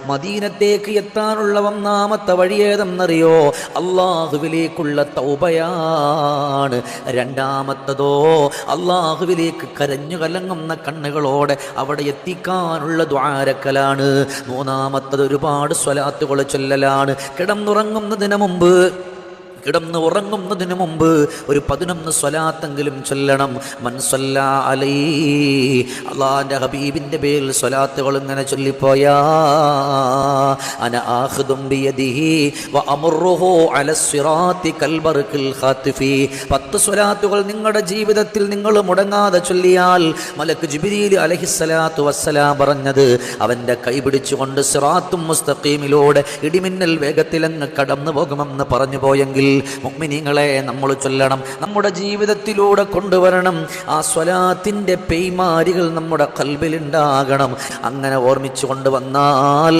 മദീനത്തേക്ക് എത്താനുള്ള ഒന്നാമത്തെ വഴി ഏതെന്നറിയോ? അള്ളാഹുവിലേക്കുള്ള തൗബയാണ്. രണ്ടാമത്തതോ അള്ളാഹുവിലേക്ക് കരഞ്ഞു കലങ്ങുന്ന കണ്ണുകളോടെ അവിടെ എത്തിക്കാനുള്ള ദ്വാരക്കലാണ്. മൂന്നാമത്തത് ഒരുപാട് സ്വലാത്തുകൾ ചൊല്ലലാണ്. കിടന്നുറങ്ങുന്നതിന് മുമ്പ് ഒരു 11 സ്വലാത്തെങ്കിലും ചൊല്ലണം. മൻ സല്ലാ അലൈഹി, അല്ലാഹുവിൻ്റെ ഹബീബിൻ്റെ പേരിൽ സ്വലാത്തുകൾ ഇങ്ങനെ ചൊല്ലിപ്പോയാ അന ആഖിദും ബിയദിഹി വ അമുറുഹു അലസ്സിറാത്തി കൽബർഖിൽ ഖാതിഫി. 10 സ്വലാത്തുകൾ നിങ്ങളുടെ ജീവിതത്തിൽ നിങ്ങൾ മുടങ്ങാതെ ചൊല്ലിയാൽ മലക്ക് ജിബ്രീൽ അലൈഹിസ്സലാത്തു വസ്സലാം പറഞ്ഞത്, അവൻ്റെ കൈ പിടിച്ചുകൊണ്ട് സിറാത്തും മുസ്തഖീമിലൂടെ ഇടിമിന്നൽ വേഗത്തിലങ്ങ് കടന്നു പോകുമെന്ന് പറഞ്ഞു പോയെങ്കിൽ മുഅ്മിനീങ്ങളെ നമ്മൾ ചൊല്ലണം, നമ്മുടെ ജീവിതത്തിലൂടെ കൊണ്ടുവരണം. ആ സ്വലാത്തിൻ്റെ പെയ്മാരികൾ നമ്മുടെ ഖൽബിലുണ്ടാകണം. അങ്ങനെ ഓർമ്മിച്ചു കൊണ്ടുവന്നാൽ